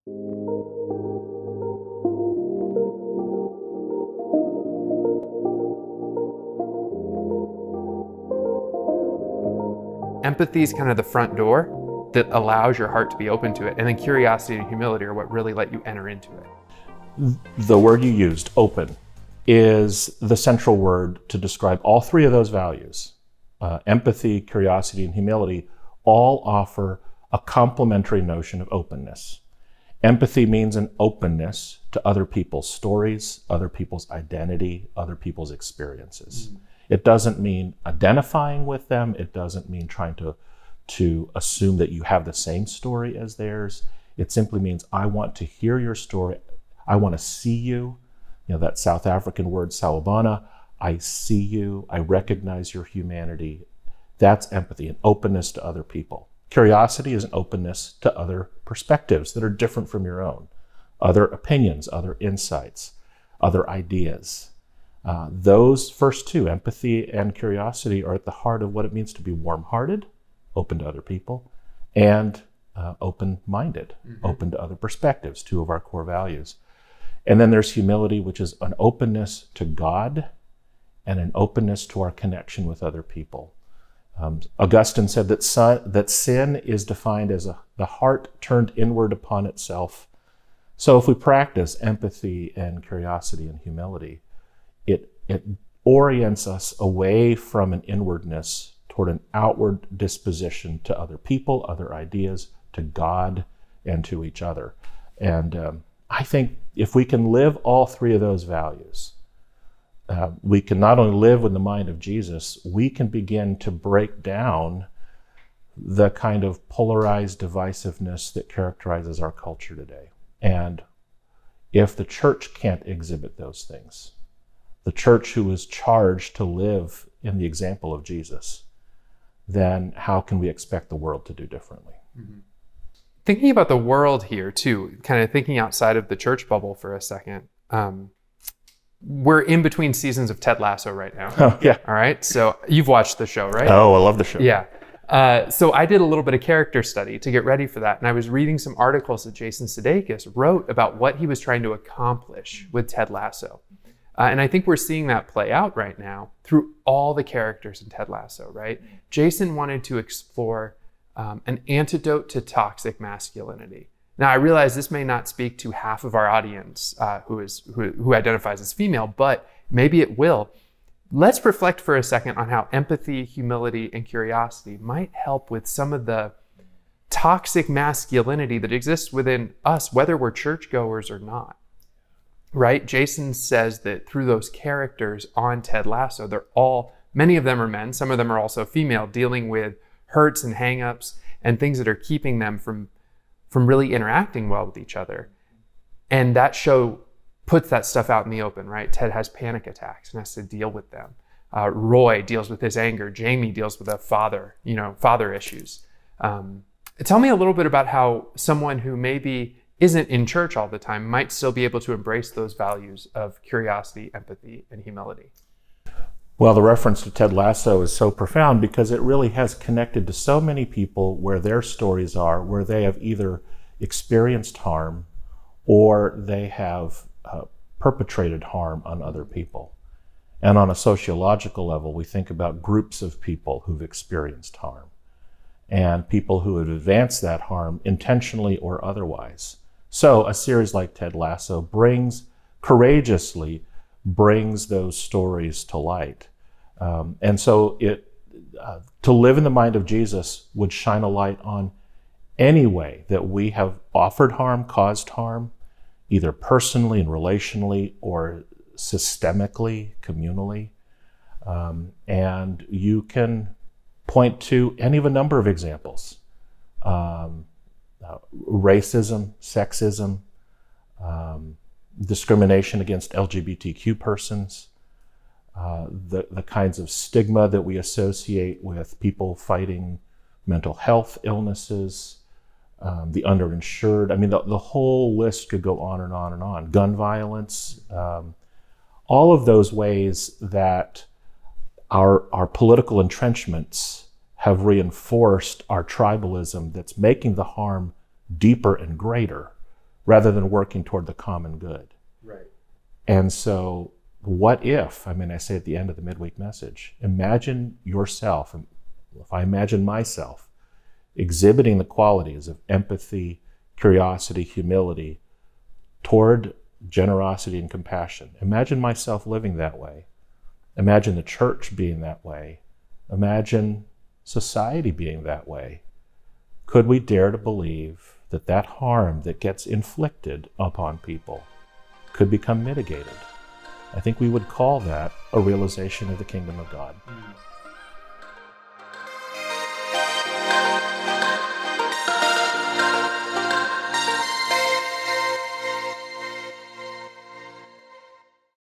Empathy is kind of the front door that allows your heart to be open to it. And then curiosity and humility are what really let you enter into it. The word you used, open, is the central word to describe all three of those values. Empathy, curiosity, and humility all offer a complementary notion of openness. Empathy means an openness to other people's stories, other people's identity, other people's experiences. It doesn't mean identifying with them. It doesn't mean trying to assume that you have the same story as theirs. It simply means I want to hear your story. I want to see you. You know, that South African word, sawubona. I see you. I recognize your humanity. That's empathy, an openness to other people. Curiosity is an openness to other perspectives that are different from your own, other opinions, other insights, other ideas. Those first two, empathy and curiosity, are at the heart of what it means to be warm-hearted, open to other people, and open-minded, open to other perspectives, two of our core values. And then there's humility, which is an openness to God and an openness to our connection with other people. Augustine said that sin is defined as the heart turned inward upon itself. So if we practice empathy and curiosity and humility, it orients us away from an inwardness toward an outward disposition to other people, other ideas, to God, and to each other. And I think if we can live all three of those values, we can not only live with the mind of Jesus, we can begin to break down the kind of polarized divisiveness that characterizes our culture today. And if the church can't exhibit those things, the church who is charged to live in the example of Jesus, then how can we expect the world to do differently? Thinking about the world here too, kind of thinking outside of the church bubble for a second. We're in between seasons of Ted Lasso right now. Oh, yeah. All right. So you've watched the show, right? Oh, I love the show. Yeah. So I did a little bit of character study to get ready for that. And I was reading some articles that Jason Sudeikis wrote about what he was trying to accomplish with Ted Lasso. And I think we're seeing that play out right now through all the characters in Ted Lasso, right? Jason wanted to explore an antidote to toxic masculinity. Now, I realize this may not speak to half of our audience who identifies as female, but maybe it will. Let's reflect for a second on how empathy, humility, and curiosity might help with some of the toxic masculinity that exists within us, whether we're churchgoers or not. Right? Jason says that through those characters on Ted Lasso, many of them are men, some of them are also female, dealing with hurts and hang-ups and things that are keeping them from really interacting well with each other. And that show puts that stuff out in the open, right? Ted has panic attacks and has to deal with them. Roy deals with his anger. Jamie deals with father issues. Tell me a little bit about how someone who maybe isn't in church all the time might still be able to embrace those values of curiosity, empathy, and humility. Well, the reference to Ted Lasso is so profound because it really has connected to so many people where their stories are, where they have either experienced harm or they have perpetrated harm on other people. And on a sociological level, we think about groups of people who've experienced harm and people who have advanced that harm intentionally or otherwise. So a series like Ted Lasso courageously brings those stories to light. And so to live in the mind of Jesus would shine a light on any way that we have offered harm, caused harm, either personally and relationally or systemically, communally. And you can point to any of a number of examples. Racism, sexism, discrimination against LGBTQ persons, the kinds of stigma that we associate with people fighting mental health illnesses, the underinsured. I mean, the whole list could go on and on and on. Gun violence, all of those ways that our political entrenchments have reinforced our tribalism that's making the harm deeper and greater rather than working toward the common good. Right. And so what if, I say at the end of the midweek message, imagine yourself, and if I imagine myself exhibiting the qualities of empathy, curiosity, humility toward generosity and compassion. Imagine myself living that way. Imagine the church being that way. Imagine society being that way. Could we dare to believe that that harm that gets inflicted upon people could become mitigated? I think we would call that a realization of the kingdom of God.